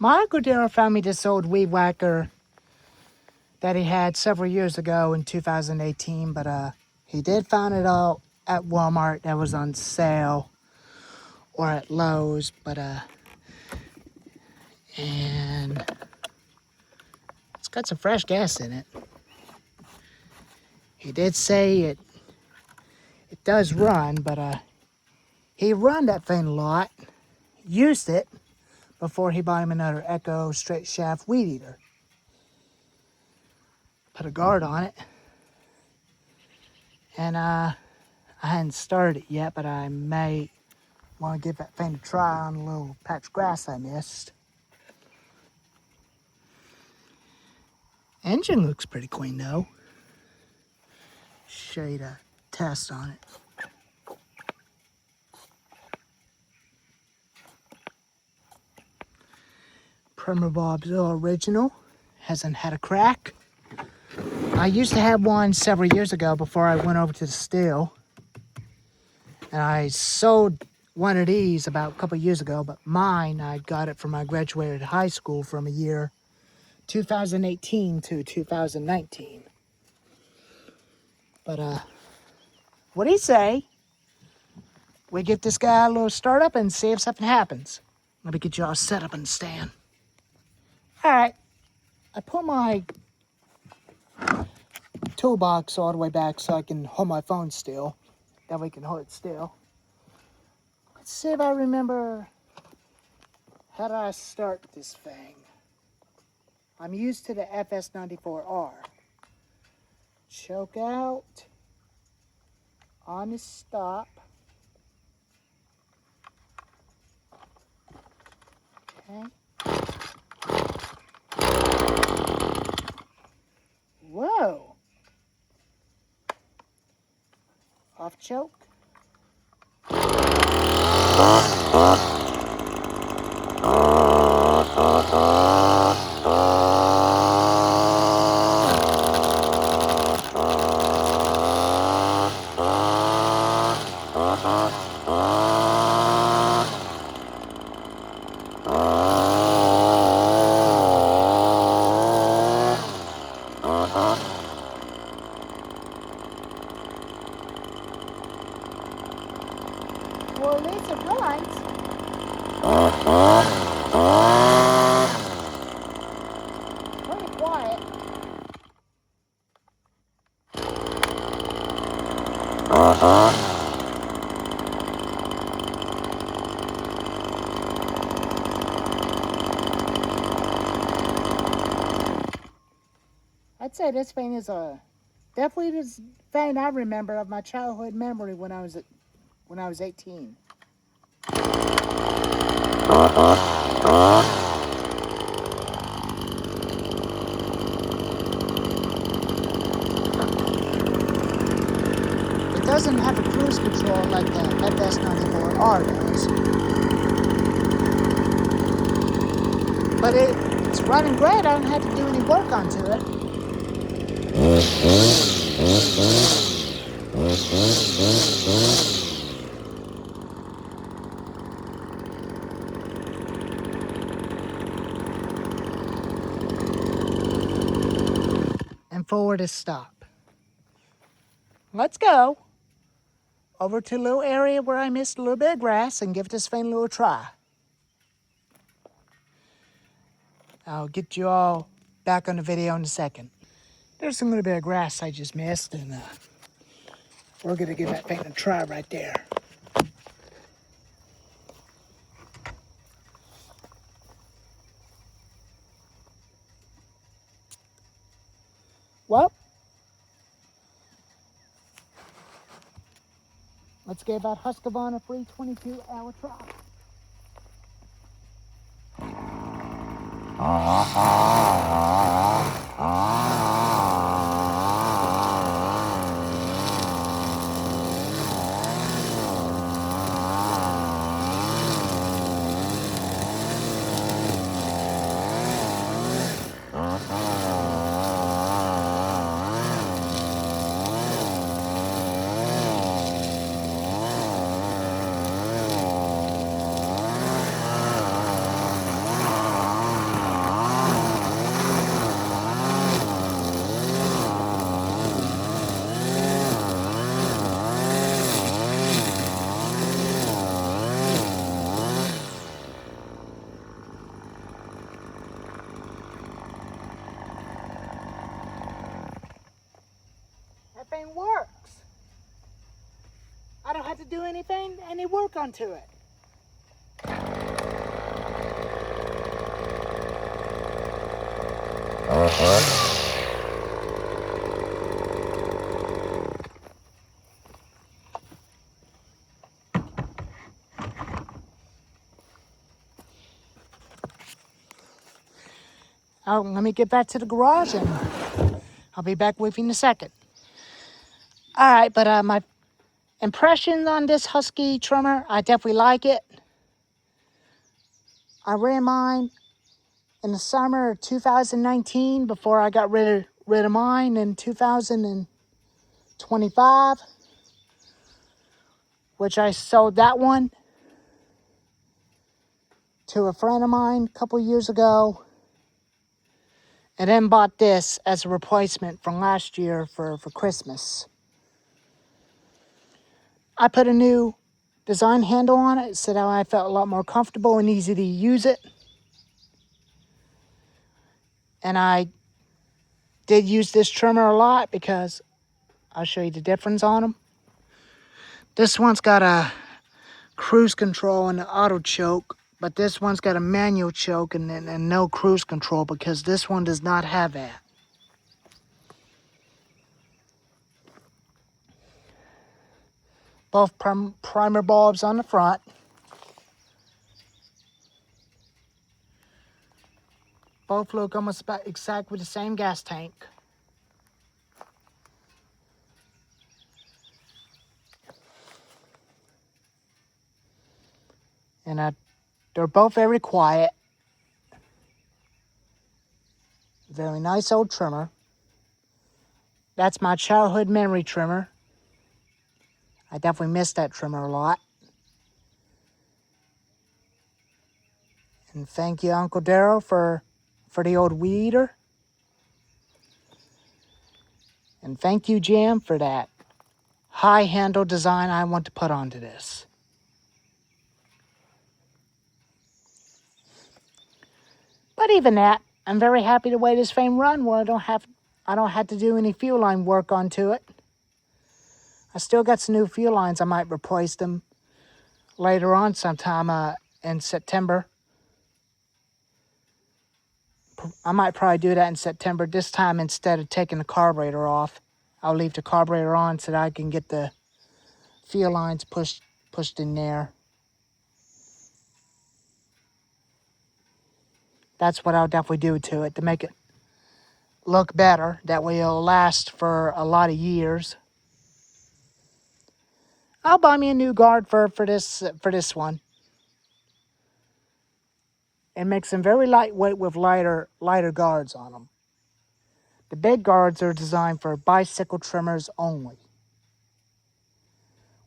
My Uncle Darrell found me this old Weedwhacker that he had several years ago in 2018, but he did find it all at Walmart that was on sale or at Lowe's, and it's got some fresh gas in it. He did say it does run, but he run that thing a lot, used it before he bought him another Echo straight shaft weed eater. Put a guard on it, and I hadn't started it yet, but I may want to give that thing a try on a little patch of grass I missed. Engine looks pretty clean though. Show you the test on it. Primer Bob's original, hasn't had a crack. I used to have one several years ago before I went over to the still, and I sold one of these about a couple years ago, but mine, I got it from I graduated high school from a year 2018 to 2019. But what do you say? We give this guy a little startup and see if something happens. Let me get you all set up in the stand. All right, I put my toolbox all the way back so I can hold my phone still. That way I can hold it still. Let's see if I remember how do I start this thing. I'm used to the FS94R. Choke out on the stop. Okay. Whoa. Off choke. Well, at least it runs. Pretty quiet. I'd say this thing is definitely this thing I remember of my childhood memory when I was 18. It doesn't have a cruise control like the FS94R does. But it's running great. I don't have to do any work onto it. And forward is stop. Let's go over to a little area where I missed a little bit of grass and give this thing a little try. I'll get you all back on the video in a second. There's a little bit of grass I just missed, and we're gonna give that thing a try right there. Well, let's give that Husqvarna a free 22-hour try. do any work onto it. Oh, let me get back to the garage and I'll be back with you in a second. All right, but my impressions on this Husky trimmer, I definitely like it. I ran mine in the summer of 2019 before I got rid of mine in 2025, which I sold that one to a friend of mine a couple years ago, and then bought this as a replacement from last year for Christmas. I put a new design handle on it so that I felt a lot more comfortable and easy to use it. And I did use this trimmer a lot because I'll show you the difference on them. This one's got a cruise control and an auto choke, but this one's got a manual choke and no cruise control because this one does not have that. Both primer bulbs on the front. Both look almost about exactly the same gas tank. And they're both very quiet. Very nice old trimmer. That's my childhood memory trimmer. I definitely miss that trimmer a lot. And thank you, Uncle Darrell, for the old weed eater. And thank you, Jim, for that high handle design I want to put onto this. But even that, I'm very happy the way this thing runs. Well, I don't have to do any fuel line work onto it. I still got some new fuel lines. I might replace them later on sometime in September. I might probably do that in September. This time, instead of taking the carburetor off, I'll leave the carburetor on so that I can get the fuel lines pushed in there. That's what I'll definitely do to it to make it look better. That way it'll last for a lot of years. I'll buy me a new guard for this one. It makes them very lightweight with lighter guards on them. The big guards are designed for bicycle trimmers only,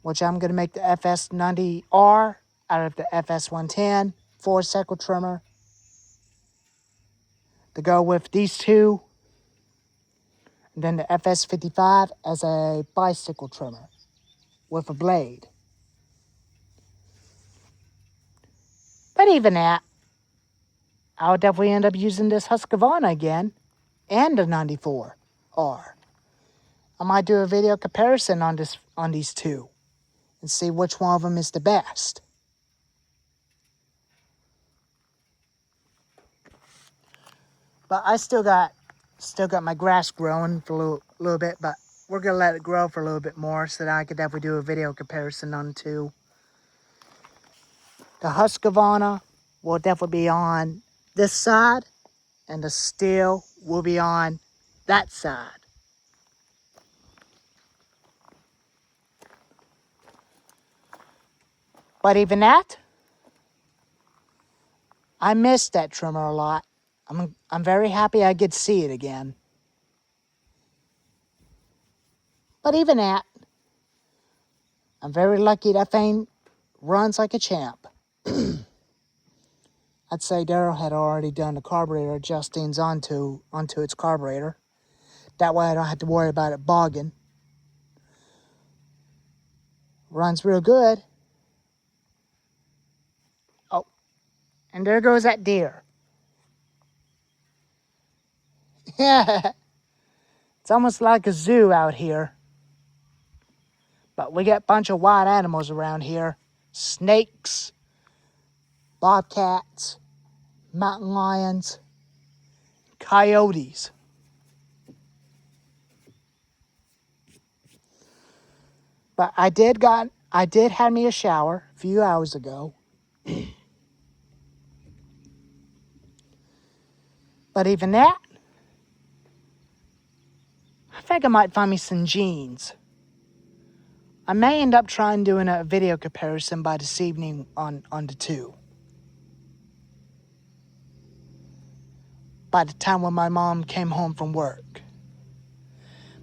which I'm going to make the FS90R out of the FS110 4-cycle trimmer to go with these two, and then the FS55 as a bicycle trimmer with a blade. But even that, I'll definitely end up using this Husqvarna again and the 94R. I might do a video comparison on these two and see which one of them is the best. But I still got my grass growing for a little bit, but we're gonna let it grow for a little bit more so that I could definitely do a video comparison on the two. The Husqvarna will definitely be on this side, and the Stihl will be on that side. But even that, I missed that trimmer a lot. I'm very happy I get to see it again. But even that, I'm very lucky that thing runs like a champ. I'd say Darrell had already done the carburetor adjustings onto its carburetor. That way I don't have to worry about it bogging. Runs real good. Oh, and there goes that deer. Yeah, it's almost like a zoo out here. But we got a bunch of wild animals around here. Snakes, bobcats, mountain lions, coyotes. But I did have me a shower a few hours ago. But even that, I think I might find me some jeans. I may end up trying doing a video comparison by this evening on the two. By the time when my mom came home from work.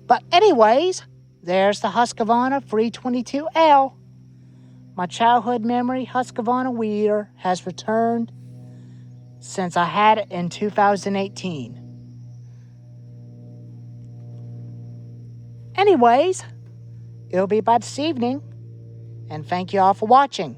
But anyways, there's the Husqvarna 322L. My childhood memory Husqvarna weeder has returned since I had it in 2018. Anyways, it'll be by this evening, and thank you all for watching.